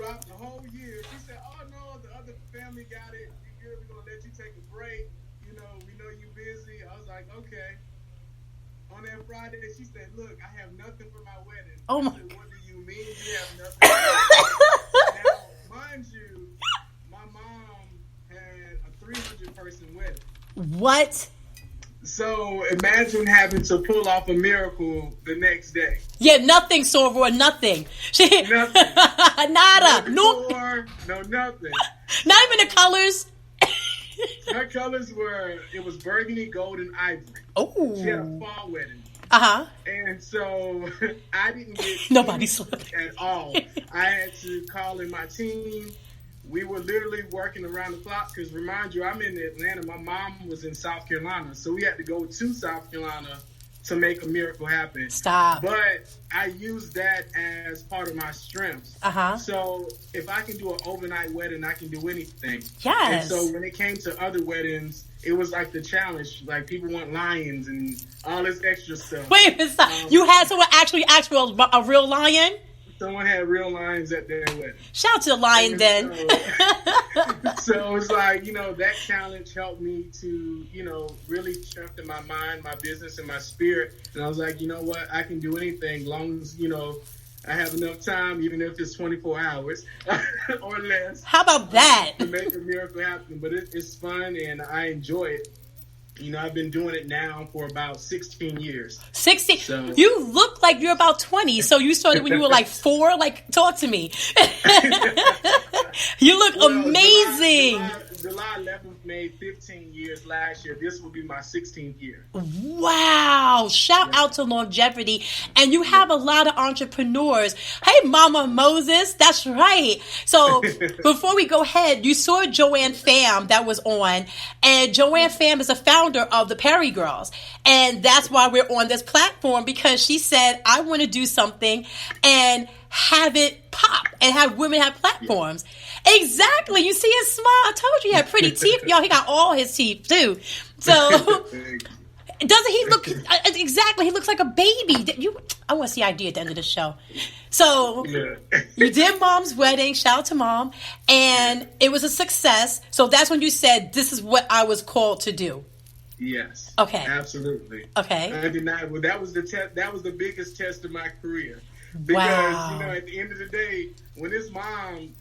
throughout the whole year. She said, "Oh no, the other family got it. We're gonna let you take a break. You know, we know you're busy." I was like, "Okay." On that Friday, she said, "Look, I have nothing for my wedding." Oh my! I said, "What do you mean you have nothing?" Now, mind you, my mom had a 300-person wedding. What? So imagine having to pull off a miracle the next day. Yeah, nothing, Soror, nothing. Nothing. Nada. No decor, no nothing. Not even the colors. Her colors were, it was burgundy, gold, and ivory. Oh. She had a fall wedding. Uh-huh. And so I didn't get nobody slept at all. I had to call in my team. We were literally working around the clock because, remind you, I'm in Atlanta. My mom was in South Carolina. So we had to go to South Carolina to make a miracle happen. Stop. But I used that as part of my strengths. Uh-huh. So if I can do an overnight wedding, I can do anything. Yes. And so when it came to other weddings, it was like the challenge. Like, people want lions and all this extra stuff. Wait a minute. You had someone actually ask for a real lion? Someone had real lions at their wedding. Shout out to the lion and then. So it's like, that challenge helped me to, really strengthen my mind, my business, and my spirit. And I was like, you know what? I can do anything as long as, I have enough time, even if it's 24 hours or less. How about that? To make a miracle happen. But it's fun and I enjoy it. I've been doing it now for about 16 years. 16? So, you look like you're about 20. So you started when you were like 4? Like, talk to me. You look amazing. July 11th made 15 years last year. This will be my 16th year. Wow. Shout out to longevity. And you have a lot of entrepreneurs. Hey, Mama Moses. That's right. So before we go ahead, you saw Joanne Pham that was on. And Joanne Pham is a founder of the Perry Girls. And that's why we're on this platform, because she said, I want to do something and have it pop and have women have platforms. Exactly. You see his smile. I told you he had pretty teeth. Y'all, he got all his teeth too. So doesn't he look exactly? He looks like a baby. I want to see ID at the end of the show. So you did Mom's wedding. Shout out to Mom. And it was a success. So that's when you said, this is what I was called to do. Yes. Okay. Absolutely. Okay. Undeniable. That was the test. That was the biggest test of my career. Because, at the end of the day, when it's Mom,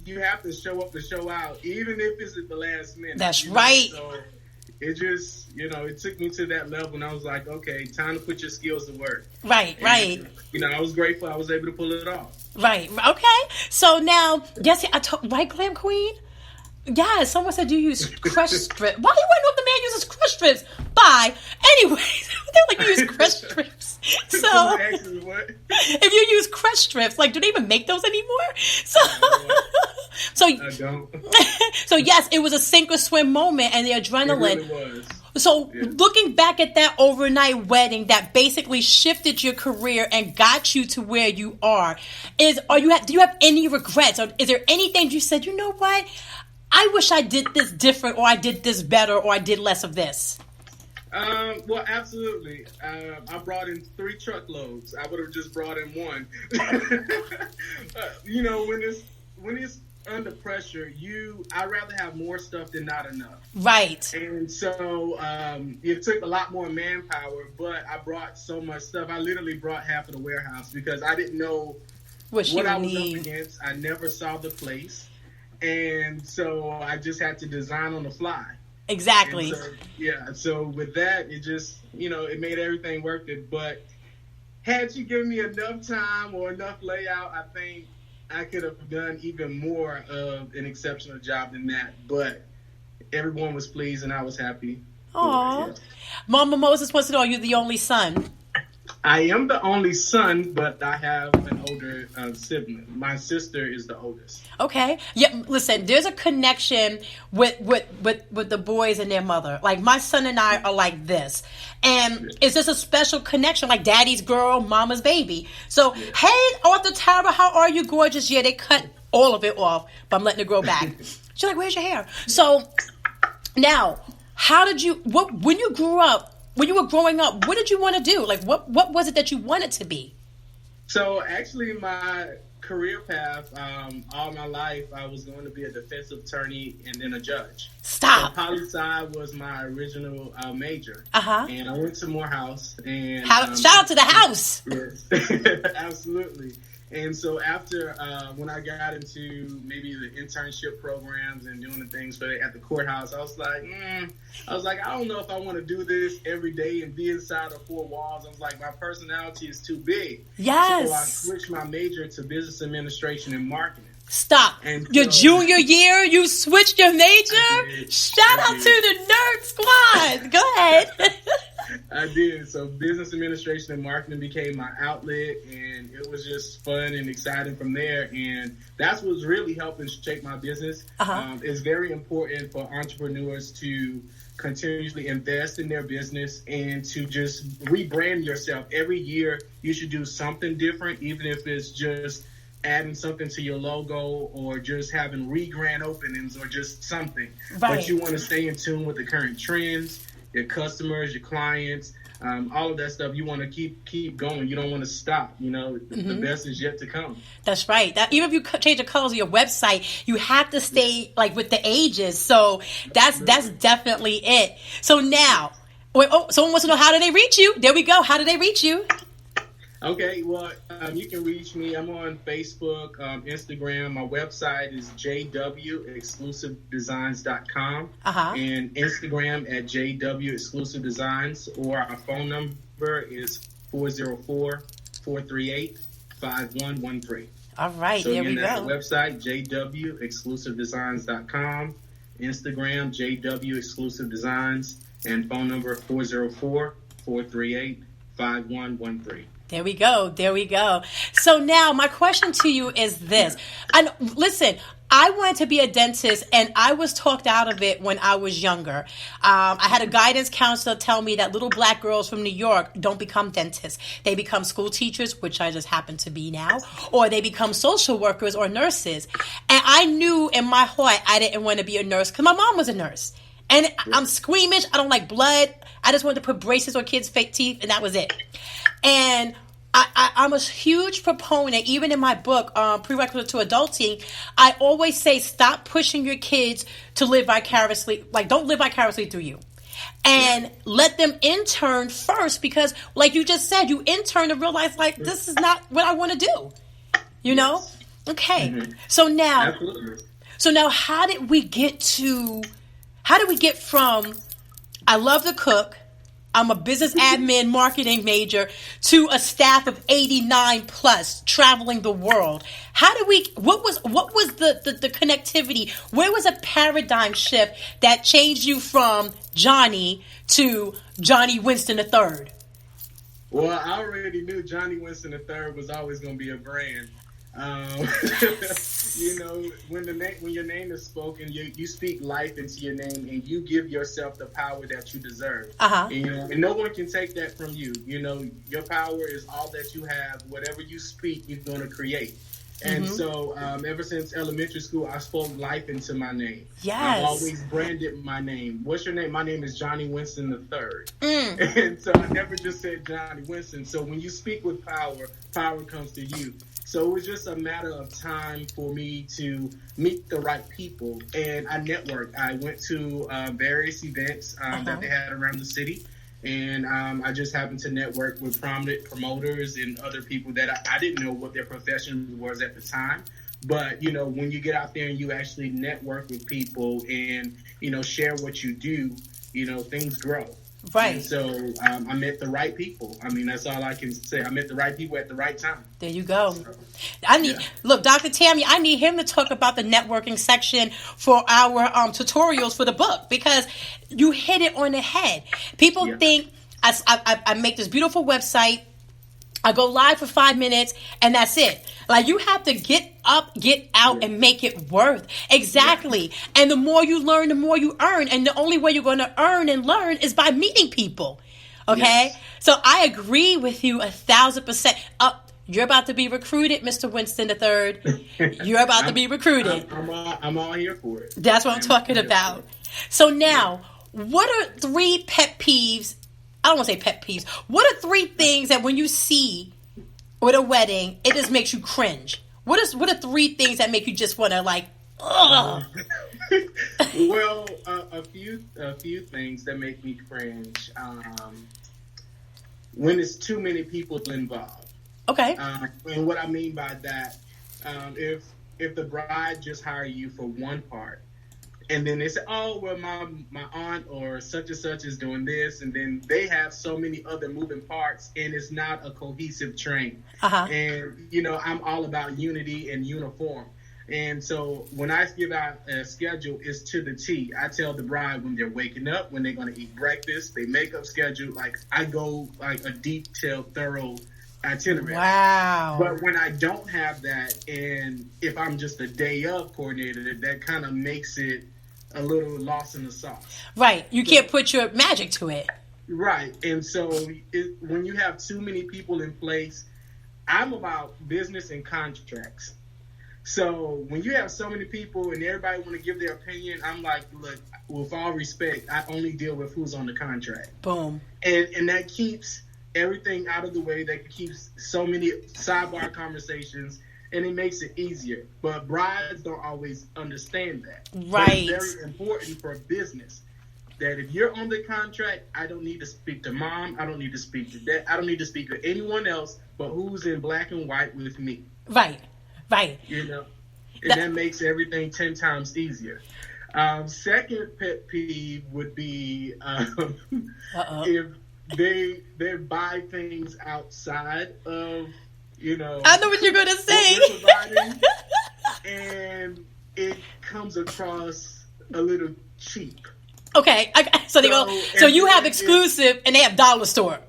you have to show up to show out, even if it's at the last minute. That's right. So it just, it took me to that level, and I was like, okay, time to put your skills to work. Right, and, right. I was grateful I was able to pull it off. Right. Okay. So now, yes, right, Glam Queen? Yeah, someone said you use crush strips. Why do you want to know if the man uses crush strips? Bye. Anyways, they're like, you use crush strips. So, if you use crush strips, do they even make those anymore? I don't. So yes, it was a sink or swim moment, and the adrenaline. It really was. So looking back at that overnight wedding that basically shifted your career and got you to where you are, do you have any regrets? Or is there anything you said, you know what? I wish I did this different, or I did this better, or I did less of this? Well, absolutely. I brought in 3 truckloads. I would have just brought in 1. When it's under pressure, I'd rather have more stuff than not enough. Right. And so it took a lot more manpower, but I brought so much stuff. I literally brought half of the warehouse because I didn't know what I was up against. I never saw the place. And so I just had to design on the fly. Exactly. So with that, it just, it made everything worth it. But had you given me enough time or enough layout, I think I could have done even more of an exceptional job than that. But everyone was pleased and I was happy. Aww. Mama Moses wants to know, are you the only son? I am the only son, but I have an older sibling. My sister is the oldest. Okay. Yeah. Listen, there's a connection with the boys and their mother. Like my son and I are like this, and it's just a special connection, like daddy's girl, mama's baby. So, hey, Arthur Tara, how are you, gorgeous? Yeah, they cut all of it off, but I'm letting it grow back. She's like, where's your hair? So now, how did you? When you grew up? When you were growing up, what did you want to do? Like, what was it that you wanted to be? So actually, my career path, all my life, I was going to be a defensive attorney and then a judge. Stop. So poli-sci was my original major. Uh-huh. And I went to Morehouse. And shout out to the house. Yes, absolutely. And so after, when I got into maybe the internship programs and doing the things at the courthouse, I was like, I don't know if I want to do this every day and be inside of four walls. I was like, my personality is too big. Yes. So I switched my major to business administration and marketing. Stop. And your junior year, you switched your major? Shout out to the nerd squad. Go ahead. I did. So business administration and marketing became my outlet, and it was just fun and exciting from there. And that's what's really helping shape my business. It's very important for entrepreneurs to continuously invest in their business and to just rebrand yourself. Every year, you should do something different, even if it's just adding something to your logo or just having re-grand openings or just something. Right. But you want to stay in tune with the current trends, your customers, your clients, all of that stuff. You want to keep going. You don't want to stop. The best is yet to come. That's right. Even if you change the colors of your website, you have to stay with the ages. So that's definitely it. So now, someone wants to know, how do they reach you? There we go. How do they reach you? Okay, well, you can reach me. I'm on Facebook, Instagram. My website is jwexclusivedesigns.com and Instagram at jwexclusivedesigns, or our phone number is 404-438-5113. All right, so there we go. That's the website, jwexclusivedesigns.com, Instagram, jwexclusivedesigns, and phone number 404-438-5113. There we go. So now my question to you is this. And listen, I wanted to be a dentist, and I was talked out of it when I was younger. I had a guidance counselor tell me that little black girls from New York don't become dentists. They become school teachers, which I just happen to be now, or they become social workers or nurses. And I knew in my heart I didn't want to be a nurse because my mom was a nurse. And I'm squeamish. I don't like blood. I just wanted to put braces on kids' fake teeth, and that was it. And I'm a huge proponent, even in my book, Prerequisite to Adulting, I always say stop pushing your kids to live vicariously, don't live vicariously through you. And let them intern first, because like you just said, you intern to realize this is not what I want to do. Okay. Mm-hmm. So now, how did we get from I love to cook, I'm a business admin marketing major, to a staff of 89 plus traveling the world? What was the connectivity? Where was a paradigm shift that changed you from Johnnie to Johnnie Winston III? Well, I already knew Johnnie Winston III was always going to be a brand. When your name is spoken, you speak life into your name, and you give yourself the power that you deserve. And no one can take that from you. Your power is all that you have. Whatever you speak, you're going to create. And so ever since elementary school, I spoke life into my name. Yes. I've always branded my name. What's your name? My name is Johnnie Winston III. And so I never just said Johnnie Winston. So when you speak with power, power comes to you. So it was just a matter of time for me to meet the right people. And I networked. I went to various events that they had around the city. And I just happened to network with prominent promoters and other people that I didn't know what their profession was at the time. But, when you get out there and you actually network with people and, share what you do, things grow. Right. And so I met the right people. I mean, that's all I can say. I met the right people at the right time. There you go. Look, Dr. Tammy, I need him to talk about the networking section for our tutorials for the book, because you hit it on the head. People think I make this beautiful website, I go live for 5 minutes, and that's it. You have to get up, get out, and make it worth. Exactly. Yeah. And the more you learn, the more you earn. And the only way you're going to earn and learn is by meeting people. Okay? Yes. So I agree with you 1,000%. You're about to be recruited, Mr. Winston III. You're about to be recruited. I'm all here for it. That's what I'm talking about. So now, what are 3 pet peeves? I don't want to say pet peeves. What are 3 things that when you see with a wedding, it just makes you cringe? What are three things that make you just want to like, ugh? Well, a few things that make me cringe. When it's too many people involved. Okay. And what I mean by that, if the bride just hire you for one part, and then they say, oh, well, my aunt or such and such is doing this, and then they have so many other moving parts, and it's not a cohesive train. Uh-huh. And, I'm all about unity and uniform. And so when I give out a schedule, it's to the T. I tell the bride when they're waking up, when they're going to eat breakfast, they makeup schedule. Like, I go like a detailed, thorough itinerary. Wow. But when I don't have that, and if I'm just a day of coordinator, that kind of makes it a little lost in the sauce. Right. You can't put your magic to it. Right. And so when you have too many people in place, I'm about business and contracts. So when you have so many people and everybody want to give their opinion, I'm like, look, with all respect, I only deal with who's on the contract. Boom. And that keeps everything out of the way. That keeps so many sidebar conversations, and it makes it easier. But brides don't always understand that. Right. But it's very important for business that if you're on the contract, I don't need to speak to mom. I don't need to speak to dad. I don't need to speak to anyone else but who's in black and white with me. Right. Right. And that makes everything 10 times easier. Second pet peeve would be if they buy things outside of, I know what you're going to say. And it comes across a little cheap. Okay. So you have exclusive and they have dollar store.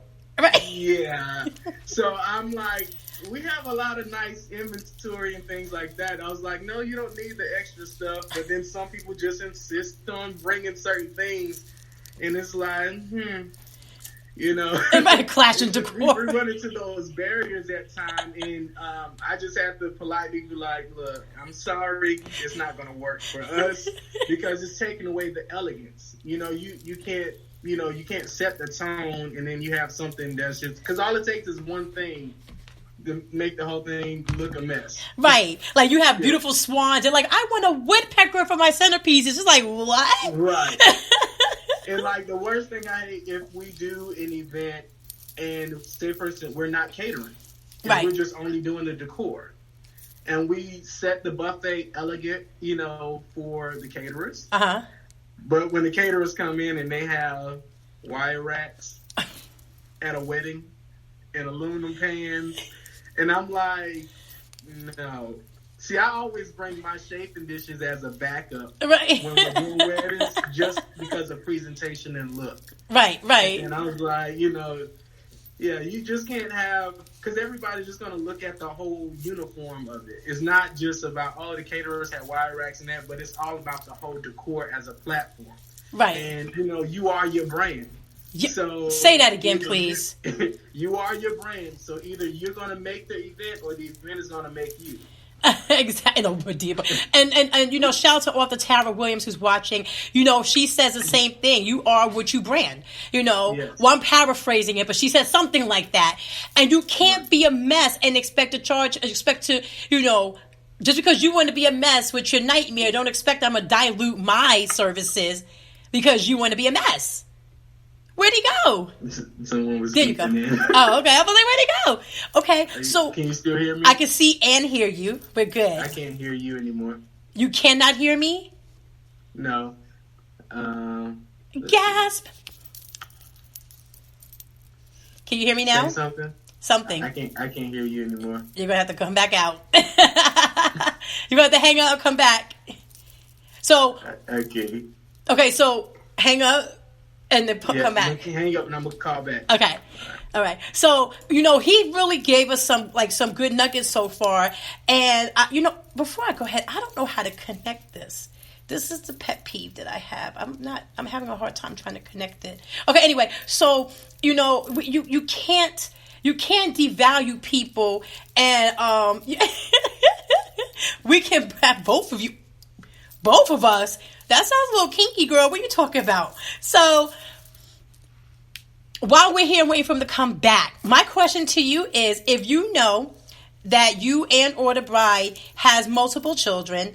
Right? Yeah. So I'm like, we have a lot of nice inventory and things like that. I was like, no, you don't need the extra stuff. But then some people just insist on bringing certain things. And it's like, It might clash in decor. We run into those barriers at time. And I just have to politely be like, look, I'm sorry. It's not going to work for us because it's taking away the elegance. You can't. You can't set the tone and then you have something that's just... Because all it takes is one thing to make the whole thing look a mess. Right. Like you have beautiful swans. They're like, I want a woodpecker for my centerpiece. It's just like, what? Right. And like the worst thing I hate if we do an event and say for instance, we're not catering. Right. We're just only doing the decor. And we set the buffet elegant, for the caterers. Uh-huh. But when the caterers come in and they have wire racks at a wedding and aluminum pans, and I'm like, no. See, I always bring my chafing dishes as a backup right. when we're doing weddings just because of presentation and look. Right. And I was like, yeah, you just can't have, because everybody's just going to look at the whole uniform of it. It's not just about, the caterers have wire racks and that, but it's all about the whole decor as a platform. Right. And, you are your brand. So say that again, please. You are your brand. So either you're going to make the event or the event is going to make you. Exactly. And shout out to author Tara Williams who's watching. She says the same thing. You are what you brand. Yes. Well, I'm paraphrasing it, but she says something like that. And you can't be a mess and expect to, just because you want to be a mess with your nightmare, don't expect I'm going to dilute my services because you want to be a mess. Where'd he go? Someone was there you go. In. Oh, okay. I was like, where'd he go? Okay, so... Can you still hear me? I can see and hear you. We're good. I can't hear you anymore. You cannot hear me? No. Gasp! Can you hear me now? Say something. I can't hear you anymore. You're going to have to come back out. You're going to have to hang up and come back. So... Okay. Okay, so hang up. And then come back. Hang up and I'm going to call back. Okay. All right. So, he really gave us some good nuggets so far. And, before I go ahead, I don't know how to connect this. This is the pet peeve that I have. I'm having a hard time trying to connect it. Okay. Anyway, so, you can't devalue people and, we can have both of us. That sounds a little kinky, girl. What are you talking about? So, while we're here waiting for him to come back, my question to you is, if you know that you and or the bride has multiple children.